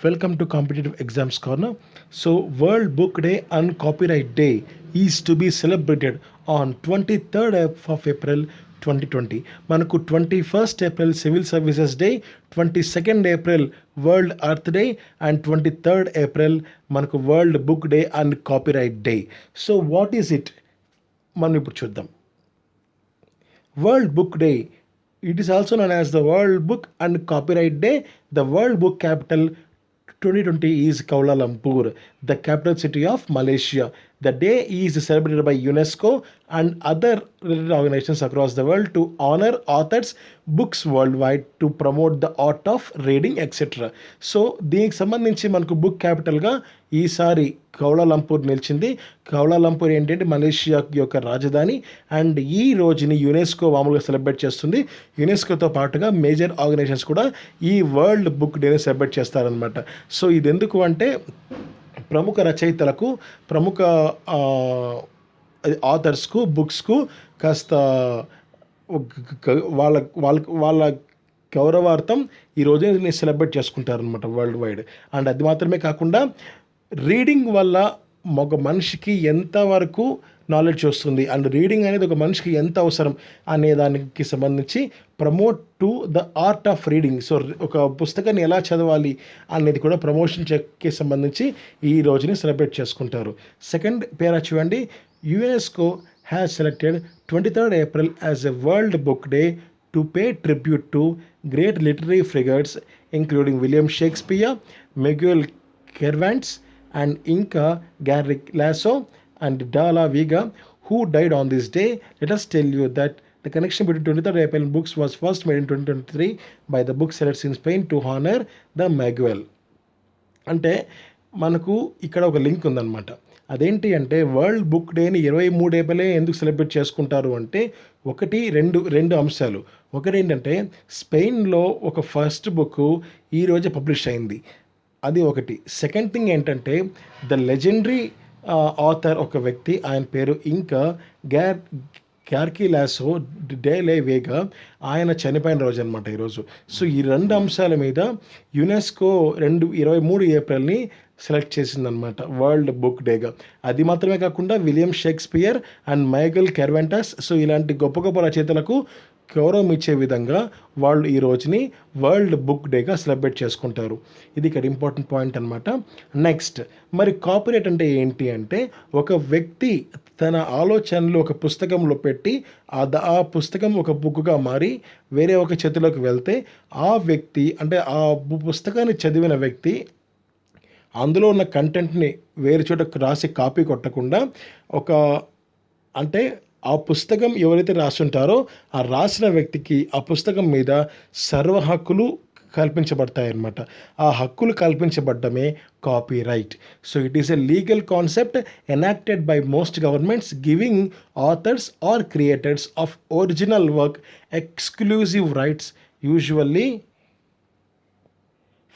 Welcome to Competitive Exams Corner. So, World Book Day and Copyright Day is to be celebrated on 23rd of April 2020. మనకు 21st April Civil Services Day, 22nd April World Earth Day and 23rd April మనకు World Book Day and Copyright Day. So, what is it? మనం ఇప్పుడు చూద్దాం. World Book Day. It is also known as the World Book and Copyright Day. The World Book capital 2020 is Kuala Lumpur, the capital city of Malaysia. The day is celebrated by UNESCO and other related organizations across the world to honor authors, books worldwide, to promote the art of reading, etc. So దీనికి సంబంధించి మనకు book క్యాపిటల్గా ఈసారి Kuala Lumpur నిలిచింది. Kuala Lumpur ఏంటంటే Malaysia యొక్క రాజధాని. And ఈ రోజుని యునెస్కో మామూలుగా సెలబ్రేట్ చేస్తుంది. యునెస్కోతో పాటుగా మేజర్ ఆర్గనైజేషన్స్ కూడా ఈ వరల్డ్ బుక్ డేని సెలబ్రేట్ చేస్తారనమాట. సో ఇది ఎందుకు అంటే ప్రముఖ రచయితలకు, ప్రముఖ ఆథర్స్కు, బుక్స్కు కాస్త వాళ్ళ వాళ్ళ వాళ్ళ గౌరవార్థం ఈ రోజుని సెలబ్రేట్ చేసుకుంటారనమాట వరల్డ్ వైడ్. అండ్ అది మాత్రమే కాకుండా రీడింగ్ వల్ల ఒక మనిషికి ఎంతవరకు నాలెడ్జ్ వస్తుంది అండ్ రీడింగ్ అనేది ఒక మనిషికి ఎంత అవసరం అనే దానికి సంబంధించి promote to the art of reading. So ఒక పుస్తకాన్ని ఎలా చదవాలి అనేది కూడా ప్రమోషన్ చెక్కి సంబంధించి ఈ రోజుని సెలబ్రేట్ చేసుకుంటారు. సెకండ్ పేరా చూడండి, UNESCO has selected 23rd April as a world book day to pay tribute to great literary figures including William Shakespeare, Miguel Cervantes and Inca Garrick Lasso and Dalla Vega, who died on this day. Let us tell you that the connection between 23rd April books was first made in 2023 by the booksellers in Spain to honor the Miguel. అంటే మనకు ఇక్కడ ఒక link ఉందన్నమాట. అదేంటి అంటే world book డేని 23 ఏప్రిలే ఎందుకు celebrate చేసుకుంటారు అంటే రెండు అంశాలు. ఒకటి ఏంటంటే స్పెయిన్లో ఒక ఫస్ట్ బుక్ ఈరోజే పబ్లిష్ అయింది, అది ఒకటి. సెకండ్ థింగ్ ఏంటంటే ద లెజెండరీ ఆథర్ ఒక వ్యక్తి, ఆయన పేరు ఇంకా గార్కిలాసో డే లే వేగా, ఆయన చనిపోయిన రోజు అనమాట ఈరోజు. సో ఈ రెండు అంశాల మీద యునెస్కో 23 ఏప్రిల్ని సెలెక్ట్ చేసిందనమాట వరల్డ్ బుక్ డేగా. అది మాత్రమే కాకుండా విలియం షేక్స్పియర్ అండ్ మైగల్ కెర్వెంటస్, సో ఇలాంటి గొప్ప గొప్ప రచయితలకు గౌరవం ఇచ్చే విధంగా వాళ్ళు ఈ రోజుని వరల్డ్ బుక్ డేగా సెలబ్రేట్ చేసుకుంటారు. ఇది ఇక్కడ ఇంపార్టెంట్ పాయింట్ అనమాట. నెక్స్ట్, మరి కాపీరైట్ అంటే ఏంటి అంటే ఒక వ్యక్తి తన ఆలోచనలు ఒక పుస్తకంలో పెట్టి ఆ పుస్తకం ఒక బుక్గా మారి వేరే ఒక చేతిలోకి వెళ్తే ఆ వ్యక్తి అంటే ఆ పుస్తకాన్ని చదివిన వ్యక్తి అందులో ఉన్న కంటెంట్ని వేరే చోట రాసి కాపీ కొట్టకుండా ఆ పుస్తకం ఎవరైతే రాస్తుంటారో ఆ రాసిన వ్యక్తికి ఆ పుస్తకం మీద సర్వ హక్కులు కల్పించబడతాయన్నమాట. ఆ హక్కులు కల్పించబడ్డమే copyright. So it is a legal concept enacted by most governments giving authors or creators of original work exclusive rights usually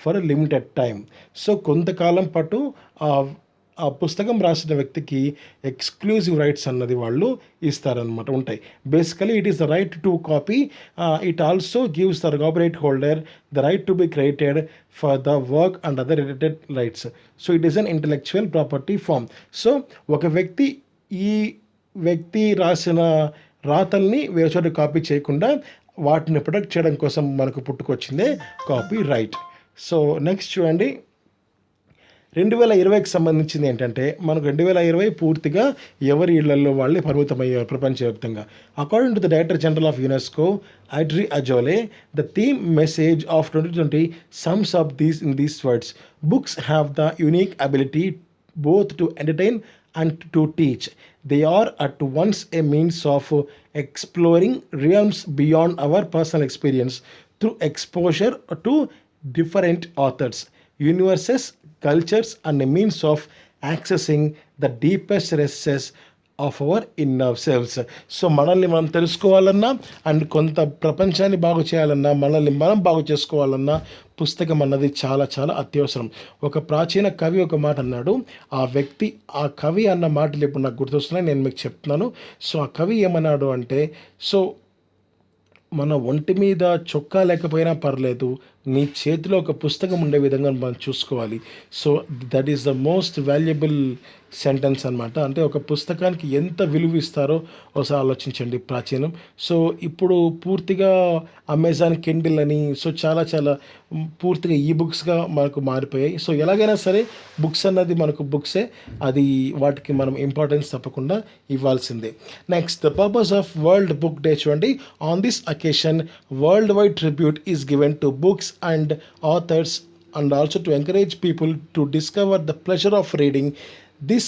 for limited time. So కొంతకాలం పాటు ఆ పుస్తకం రాసిన వ్యక్తికి ఎక్స్క్లూజివ్ రైట్స్ అన్నది వాళ్ళు ఇస్తారనమాట, ఉంటాయి. Basically it is the right to copy. It also gives the copyright holder the right to be created for the work and other related rights. So it is an intellectual property form. So ఒక ఈ వ్యక్తి రాసిన రాతల్ని వేరే చోట copy చేయకుండా వాటిని protect చేయడం కోసం మనకు పుట్టుకొచ్చిందే కాపీ రైట్. సో నెక్స్ట్ చూడండి, 2020కి సంబంధించింది ఏంటంటే మనకు 2020 పూర్తిగా ఎవరి ఇళ్లలో వాళ్ళే పరిమితమయ్యారు ప్రపంచవ్యాప్తంగా. According to the director general of UNESCO Audrey Azoulay, the theme message of 2020 sums up in these words: books have the unique ability both to entertain and to teach. They are at once a means of exploring realms beyond our personal experience through exposure to different authors, universes, cultures and a means of accessing the deepest recesses of our inner selves. So మనల్ని మనం తెలుసుకోవాలన్నా and కొంత ప్రపంచాన్ని బాగు చేయాలన్నా, మనల్ని మనం బాగు చేసుకోవాలన్నా పుస్తకం అన్నది చాలా చాలా అత్యవసరం. ఒక ప్రాచీన కవి ఒక మాట అన్నాడు. ఆ కవి అన్న మాటలు ఇప్పుడు నాకు గుర్తొస్తున్నాయి, నేను మీకు చెప్తున్నాను. సో ఆ కవి ఏమన్నాడు అంటే, సో మన ఒంటి మీద చొక్కా లేకపోయినా పర్లేదు, నీ చేతిలో ఒక పుస్తకం ఉండే విధంగా మనం చూసుకోవాలి. So that is the most valuable sentence అనమాట. అంటే ఒక పుస్తకానికి ఎంత విలువ ఇస్తారో ఒకసారి ఆలోచించండి ప్రాచీనం. సో ఇప్పుడు పూర్తిగా అమెజాన్ కిండిల్ అని సో చాలా చాలా పూర్తిగా ఈ బుక్స్గా మనకు మారిపోయాయి. సో ఎలాగైనా సరే బుక్స్ అన్నది మనకు బుక్సే, అది వాటికి మనం ఇంపార్టెన్స్ తప్పకుండా ఇవ్వాల్సిందే. Next, the purpose of world book day చూడండి. On this occasion world wide tribute is given to books and authors, and also to encourage people to discover the pleasure of reading. This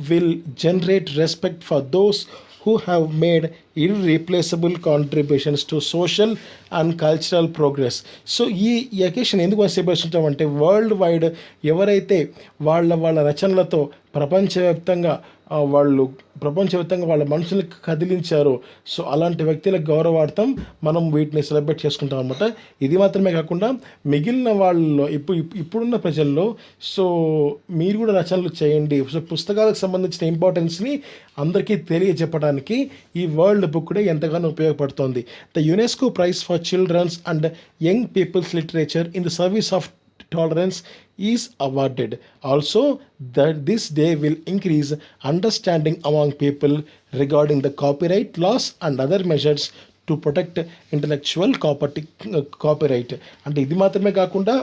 will generate respect for those who have made irreplaceable contributions to social and cultural progress. So ఈ occasion ఎందుకు celebrate ఉంటామంటే world wide ఎవరైతే వాళ్ళ రచనలతో ప్రపంచవ్యాప్తంగా వాళ్ళ మనసులకు కదిలించారో so అలాంటి వ్యక్తుల గౌరవార్థం మనం వీటిని సెలబ్రేట్ చేసుకుంటాం అనమాట. ఇది మాత్రమే కాకుండా మిగిలిన వాళ్ళలో ఇప్పుడున్న ప్రజల్లో సో మీరు కూడా రచనలు చేయండి. సో పుస్తకాలకు సంబంధించిన ఇంపార్టెన్స్ని అందరికీ తెలియజెప్పడానికి ఈ వరల్డ్ బుక్ డే ఎంతగానో ఉపయోగపడుతుంది. The UNESCO prize for children's and young people's literature in the service of tolerance is awarded. Also, that this day will increase understanding among people regarding the copyright laws and other measures to protect intellectual copyright. అంటే ఇది మాత్రమే కాకుండా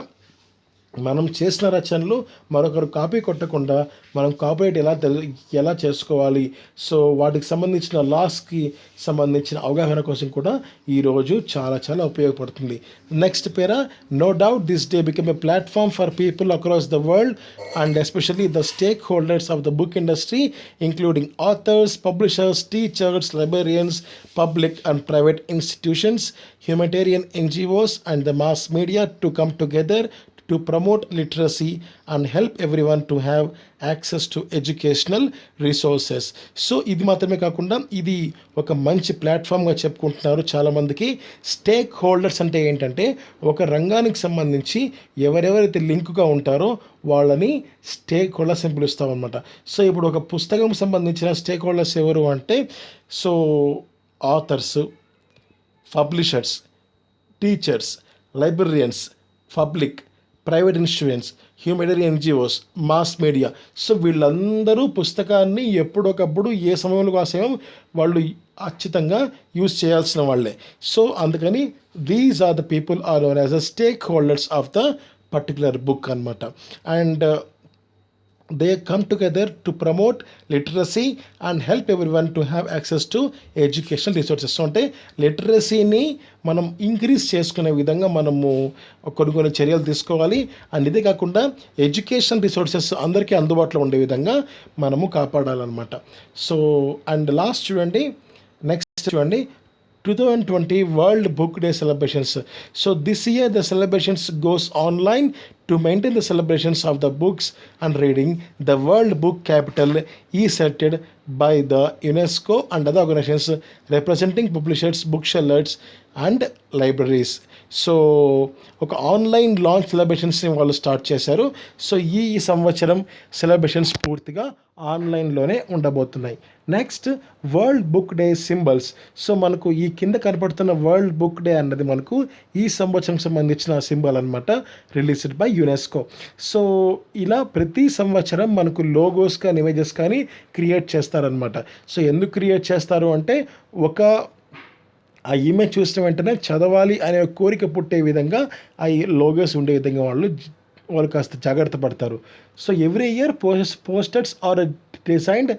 మనం చేసిన రచనలు మరొకరు copy కొట్టకుండా మనం కాపీరైట్ ఎలా చేసుకోవాలి, సో వాటికి సంబంధించిన లాస్కి సంబంధించిన అవగాహన కోసం కూడా ఈరోజు చాలా చాలా ఉపయోగపడుతుంది. Next para, no doubt this day become a platform for people across the world and especially the stake holders of the book industry including authors, publishers, teachers, librarians, public and private institutions, humanitarian NGOs and the mass media to come together to promote literacy and help everyone to have access to educational resources. So ఇది మాత్రమే కాకుండా ఇది ఒక మంచి ప్లాట్ఫామ్గా చెప్పుకుంటున్నారు చాలామందికి. Stake holders అంటే ఏంటంటే ఒక రంగానికి సంబంధించి ఎవరెవరైతే లింకుగా ఉంటారో వాళ్ళని స్టేక్ హోల్డర్స్ అని పిలుస్తాం అనమాట. సో ఇప్పుడు ఒక పుస్తకం సంబంధించిన స్టేక్ హోల్డర్స్ ఎవరు అంటే so authors, publishers, teachers, librarians, public, private institutions, humanitarian NGOs, mass media. So వీళ్ళందరూ పుస్తకాన్ని ఎప్పుడొకప్పుడు ఏ సమయంలో ఆ సమయం వాళ్ళు ఖచ్చితంగా యూజ్ చేయాల్సిన వాళ్ళే. సో అందుకని these are the people are known as the stake holders of the particular book అనమాట. And they come together to promote literacy and help everyone to have access to educational resources. So అంటే లిటరసీని మనం increase చేసుకునే విధంగా మనము కొన్ని చర్యలు తీసుకోవాలి. And ఇదే కాకుండా ఎడ్యుకేషన్ రిసోర్సెస్ అందరికీ అందుబాటులో ఉండే విధంగా మనము కాపాడాలన్నమాట. సో అండ్ లాస్ట్ చూడండి, నెక్స్ట్ చూడండి, 2020 World Book Day celebrations. So this year the celebrations goes online to maintain the celebrations of the books and reading. The World Book Capital is selected by the UNESCO and other organizations representing publishers, booksellers and libraries. So ఒక online launch సెలబ్రేషన్స్ని వాళ్ళు start చేశారు. So ఈ సంవత్సరం celebrations పూర్తిగా ఆన్లైన్లోనే ఉండబోతున్నాయి. Next, world book day symbols. So మనకు ఈ కింద కనపడుతున్న వరల్డ్ బుక్ డే అన్నది మనకు ఈ సంవత్సరం సంబంధించిన సింబల్ అనమాట, రిలీజ్డ్ బై యునెస్కో. సో ఇలా ప్రతి సంవత్సరం మనకు లోగోస్ కానీ ఇమేజెస్ కానీ క్రియేట్ చేస్తారనమాట. సో ఎందుకు క్రియేట్ చేస్తారు అంటే ఆ ఇమేజ్ చూసిన వెంటనే చదవాలి అనే కోరిక పుట్టే విధంగా ఆ లోగోస్ ఉండే విధంగా వాళ్ళు కాస్త జాగ్రత్త పడతారు. So every year posters are designed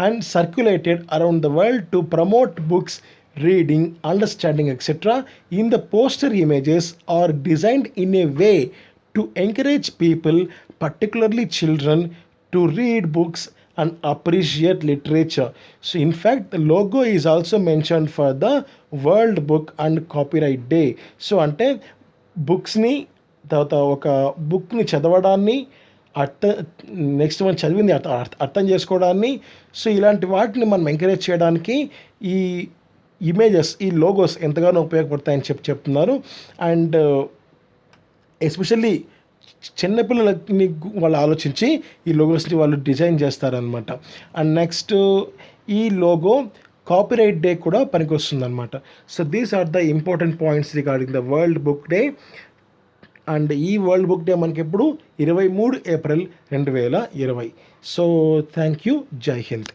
and circulated around the world to promote books, reading, understanding, etc. In the poster images are designed in a way to encourage people, particularly children, to read books and appreciate literature. So in fact the logo is also mentioned for the World Book and Copyright Day. So అంటే బుక్స్ని తర్వాత ఒక బుక్ని చదవడాన్ని next మనం చదివింది అర్థం చేసుకోవడాన్ని, so ఇలాంటి వాటిని మనం ఎంకరేజ్ చేయడానికి ఈ ఇమేజెస్, ఈ లోగోస్ ఎంతగానో ఉపయోగపడతాయని చెప్తున్నారు. అండ్ ఎస్పెషల్లీ చిన్నపిల్లలని వాళ్ళు ఆలోచించి ఈ లోగోస్ని వాళ్ళు డిజైన్ చేస్తారనమాట. అండ్ నెక్స్ట్ ఈ లోగో కాపీరైట్ డే కూడా పనికొస్తుంది అనమాట. So these are the important points regarding the world book day. And ఈ వరల్డ్ బుక్ డే మనకి ఎప్పుడు 23 ఏప్రిల్ 2020. So thank you. జై హింద్.